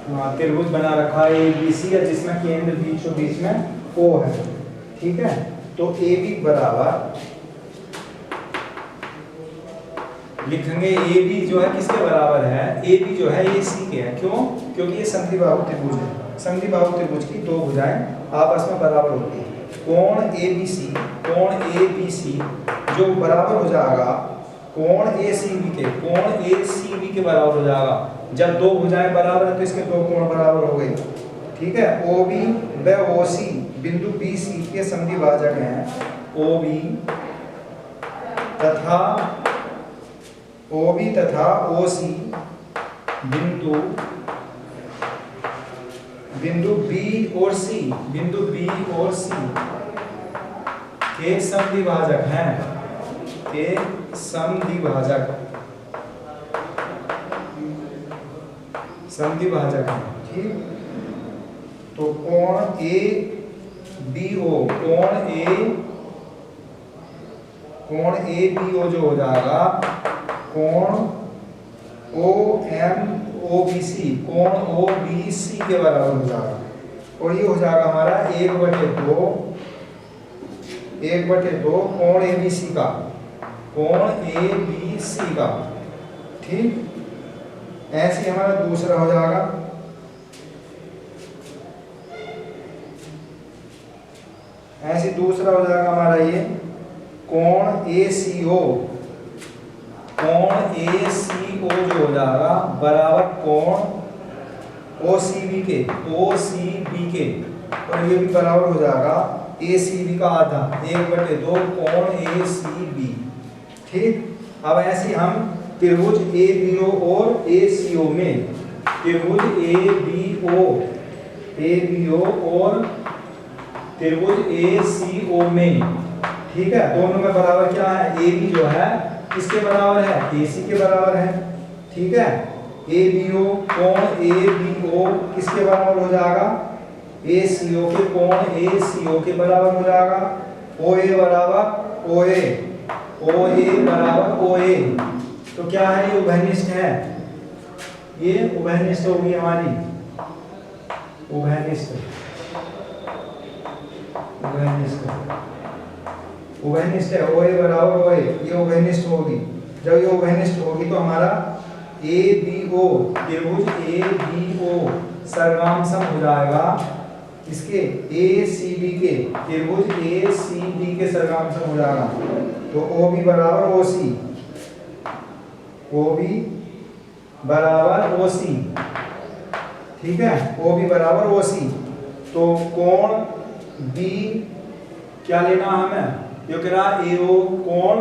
त्रिभुज बना रखा है ABC है, जिसमें केंद्र बीच में O है। ठीक है, तो AB बराबर लिखेंगे, AB जो है किसके बराबर है, AB जो है AC के है। क्यों? क्योंकि ये समद्विबाहु त्रिभुज है। समद्विबाहु त्रिभुज की दो भुजाएं आपस में बराबर होती है। कोण ABC जो बराबर हो जाएगा कोण ACB के बराबर हो जाएगा। जब दो भुजाएं बराबर है तो इसके दो कोण बराबर हो गए। ठीक है, OB व OC बिंदु BC के समद्विभाजक हैं। OB तथा OC बिंदु B और C के समद्विभाजक हैं, समद्विभाजक हैं। ठीक, तो कोण ABO जो हो जाएगा कोण OBC के बराबर हो जाएगा। और ये हो जाएगा हमारा 1/2 कोण ABC का। ठीक, ऐसे हमारा दूसरा हो जाएगा हमारा ये कोण ACO जो हो जाएगा बराबर कोण OCB के। और ये भी बराबर हो जाएगा ACB का आधा 1/2 कोण ACB। ठीक, अब ऐसे हम त्रिभुज ABO और ACO में त्रिभुज ABO और त्रिभुज ACO में, ठीक है, दोनों में बराबर क्या है, AB जो है किसके बराबर है, AC के बराबर है। ठीक है, ABO कोण ABO किसके बराबर हो जाएगा, ACO के कोण ACO के बराबर हो जाएगा। OA बराबर OA तो क्या है, ये उभयनिष्ठ है, ये उभयनिष्ठ होगी हमारी, उभयनिष्ठ है। OA बराबर OA, ये उभयनिष्ठ होगी। जब ये उभयनिष्ठ होगी तो हमारा ABO त्रिभुज ABO सर्वांग हो जाएगा इसके ACB के, त्रिभुज ACB के सर्वांग हो जाएगा। तो OB बराबर OC, ठीक है, OB बराबर OC। तो कोण B क्या लेना हमें, जो कह रहा AO कोण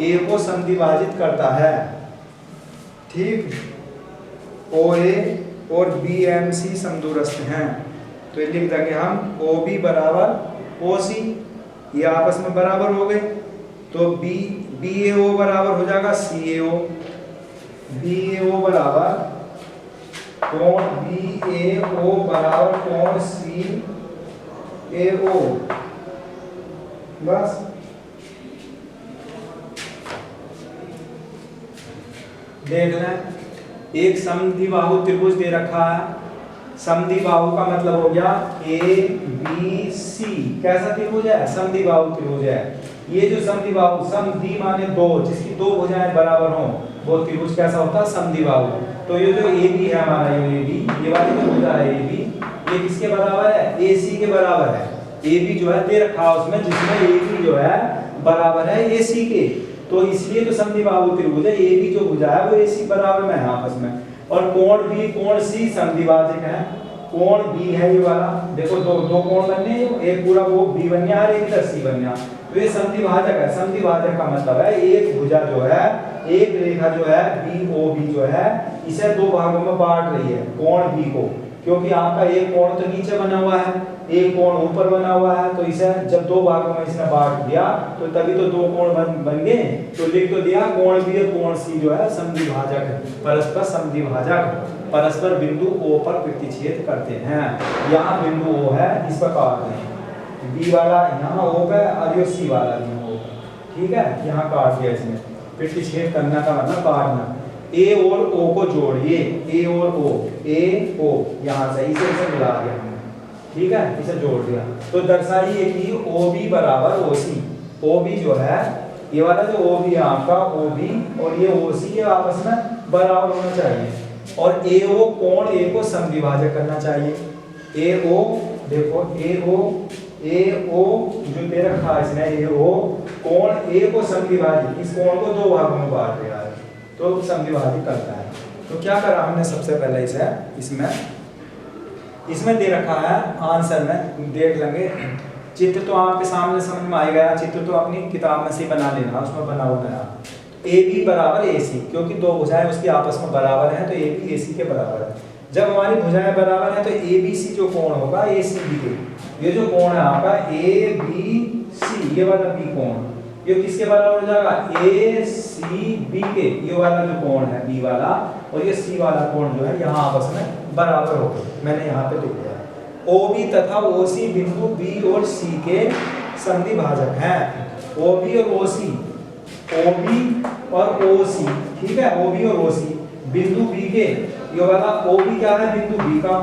A को समद्विभाजित करता है। ठीक, OA और BMC समदूरस्थ हैं, तो ये लिख देंगे हम OB बराबर OC, ये आपस में बराबर हो गए। तो BAO बराबर हो जाएगा BAO बराबर कोण BAO बराबर कोण CAO। बस देख लें, एक समद्विबाहु त्रिभुज दे रखा है। समद्विबाहु का मतलब हो गया ABC, कैसा त्रिभुज है, समद्विबाहु त्रिभुज है। ये जो समद्विबाहु, समद्वि माने दो, जिसकी दो भुजाएं बराबर हों, वो त्रिभुज कैसा होता है, समद्विबाहु। तो ये जो AB है हमारा, ये वाली जो भुजा है AB, ये किसके बराबर है, AC के बराबर है। AB जो है दे रखा है उसमें, जिसमें AB जो है बराबर है AC के, तो इसलिए तो समद्विबाहु त्रिभुज है। AB जो भुजा है वो AC बराबर में है आपस में। और कोण B कोण C समद्विभाजक है। कोण B है ये वाला, देखो दो कोण बनने, एक पूरा वो B बन गया और एक इधर C बन गया, तो ये समद्विभाजक है। समद्विभाजक का मतलब है एक भुजा जो है, एक रेखा जो है BOB जो है, इसे दो भागों में बांट रही है कोण B को, क्योंकि आपका एक कोण तो नीचे बना हुआ है, एक कोण ऊपर बना हुआ है, तो इसे जब दो भागों में इसने बांट दिया तो तभी तो दो कोण बन गए। तो लिख तो दिया कोण B और कोण C जो है समद्विभाजक है, परस्पर समद्विभाजक, परस्पर बिंदु O पर प्रतिच्छेद करते हैं। यहाँ बिंदु O है, इस पर काट दें, B वाला यहाँ O पे और ये C वाला भी O, ठीक है, यहाँ काट दिया, इसमें प्रतिच्छेद करना का मतलब काटना। ए और ओ को जोड़िए, ए और ओ, ए ओ यहाँ से इसे मिला दिया हमने, ठीक है, इसे जोड़ दिया तो दर्शाइए कि ओ बी बराबर ओ सी। ओ बी जो है ये वाला जो ओ बी है आपका, ओ बी और ये ओ सी, ये आपस में बराबर होना चाहिए और ए ओ कोण ए को समद्विभाजक करना चाहिए। ए ओ देखो, ए ओ जो दे रखा है इसने, ए ओ कोण ए को समद्विभाजित, इस कोण को दो भागों में बांट दिया है तो समद्विभाजित करता है। तो क्या करा हमने सबसे पहले इसे इसमें दे रखा है आंसर में, देख लेंगे चित्र तो आपके सामने समझ में आ गया, चित्र तो अपनी किताब में से बना लेना, उसमें बना हुआ है ए बी बराबर ए सी, क्योंकि दो भुजाएं उसकी आपस में बराबर हैं तो ए बी ए सी के बराबर है। जब हमारी भुजाएं बराबर हैं तो ए बी सी जो कोण होगा ए सी बी के, ये जो कोण है आपका ए बी सी, ये वाला बी कोण, ये किसके बराबर हो जाएगा, ए सी बी के, ये वाला जो कोण है बी वाला और ये सी वाला कोण जो है यहाँ आपस में बराबर होगा, मैंने यहाँ पे लिख दिया। ओ बी तथा ओ सी बिंदु बी और सी के संधिभाजक हैं। ओ बी और ओ सी, ओ बी और ओ सी, ठीक है, ओ बी और ओ सी बिंदु बी के, ये वाला ओ बी क्या है, बिंदु बी का,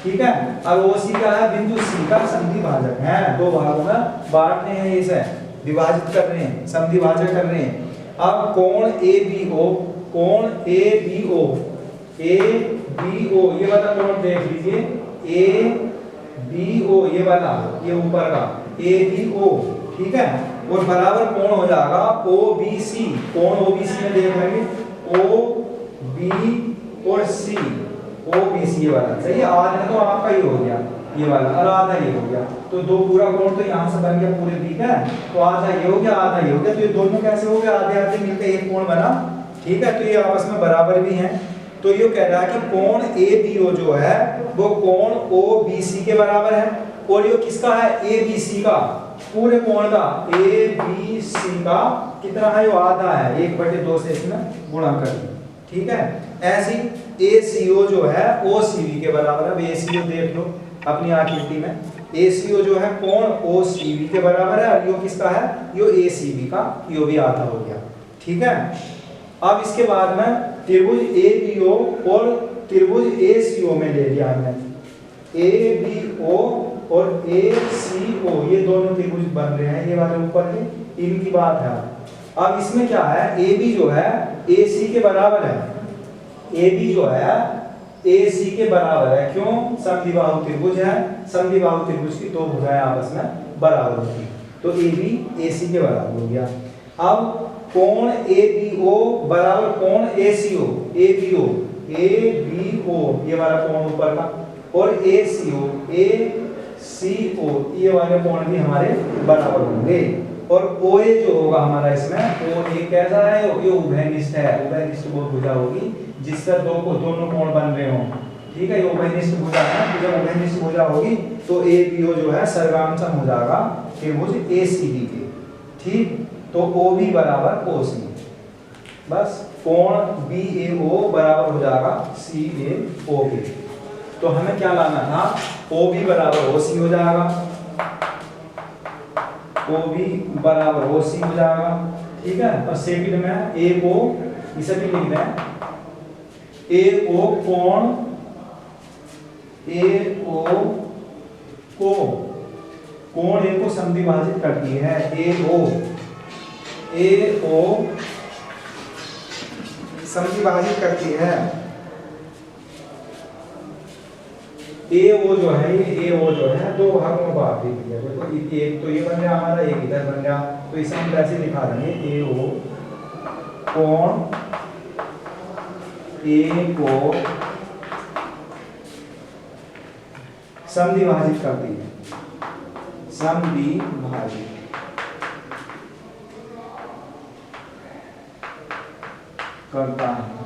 ठीक है, और ओ सी क्या है, बिंदु सी का संधिभाजक है। दो भागों में बांट रहे हैं, इसे विभाजित कर रहे हैं, संधिभाजक कर रहे हैं। अब कोण ए बी ओ, कोण A B O, A B O ये वाला कोण देख लीजिए, ए बी ओ ये वाला, ये ऊपर का ए बी ओ, ठीक है, और बराबर कोण हो जाएगा ओ बी सी, कोण ओ बी सी में देख लेंगे, ओ बी और सी, ओ बी सी ये वाला, सही है, आधा तो आपका ही हो गया ये वाला और आधा ये हो गया, तो दो पूरा कोण तो यहाँ से बन गया पूरे बी का, तो आधा ये हो गया आधा ये हो गया, तो ये दोनों कैसे हो गया, आधे आधे मिलकर एक कोण बना, ठीक है, तो ये आपस में बराबर भी हैं। तो ये कह रहा है कि कोण ए बी ओ जो है वो कोण ओ बी सी के बराबर है और ये किसका है, ए बी सी का, पूरे कोण का ए बी सी का कितना है, वो आधा है, 1/2 से इसमें गुणा कर दिया, ठीक है। ऐसी ए सी ओ जो है ओ सी बी के बराबर है। अब ए सी ओ देख लो अपनी आकृति में, ए सी ओ जो है कोण ओ सी बी के बराबर है और ये किसका है, ये ए सी बी का, ये भी आधा हो गया, ठीक है। अब इसके बाद में त्रिभुज ए बी ओ और त्रिभुज ए सी ओ में ले लिया हमने, ए बी ओ और ए सी ओ ये दोनों त्रिभुज बन रहे हैं, ये वाले ऊपर के, इनकी बात है। अब इसमें क्या है, ए बी जो है ए सी के बराबर है, ए बी जो है ए सी के बराबर है, क्यों, समद्विबाहु त्रिभुज है, समद्विबाहु त्रिभुज की दो भुजाएं आपस में बराबर होती, तो ए बी ए सी के बराबर हो गया। अब कोण ए बी ओ बराबर कोण ए सी ओ, A B O, A B O ये वाला कोण ऊपर का और ए सी ओ, ए सी ओ ये वाले कोण भी हमारे बराबर होंगे। और ओ ए जो होगा हमारा इसमें, ओ ए कैसा है, ये उभयनिष्ठ है, उभयनिष्ठ वो भुजा होगी जिससे दोनों कोण बन रहे हों, ठीक है, ये उभयनिष्ठ भुजा है। तो जब उभयनिष्ठ भुजा होगी तो ए बी ओ जो है सर्वांशम हो जाएगा त्रिभुज ए सी बी के, ठीक, तो ओ बी बराबर ओ सी, बस कोण बी ए ओ बराबर हो जाएगा सी ए ओ के। तो हमें क्या लाना था, ओ बी बराबर ओ सी हो जाएगा, ओ बी बराबर ओ सी हो जाएगा, ठीक है। और सेकंड में ए को इसे भी लिख दें, ए ओ कोण ए ओ को कोण ए को समद्विभाजित करती है, ए ओ समद्विभाजित करती है, ए ओ जो है, ये ए ओ जो है दो भागों में बांट दी गई है, देखो एक तो ये बन गया हमारा, एक इधर बन गया, तो इसे हम कैसे दिखा देंगे, ए ओ कोण ए को समद्विभाजित करती है, समद्विभाजित करता है।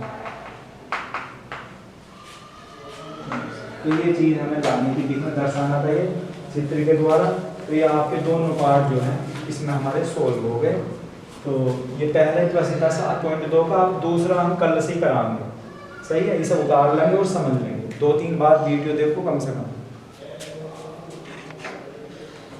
तो ये चीज हमें लाने की दिखा दर्शाना था ये चित्र के द्वारा। तो ये आपके दोनों पार्ट जो हैं इसमें हमारे सोल्व हो गए। तो ये पहले प्रश्न था 7.2 का, अब दूसरा हम कल से ही कराएंगे, सही है, इसे उतार लेंगे और समझ लेंगे। 2-3 बार वीडियो देखो कम से कम।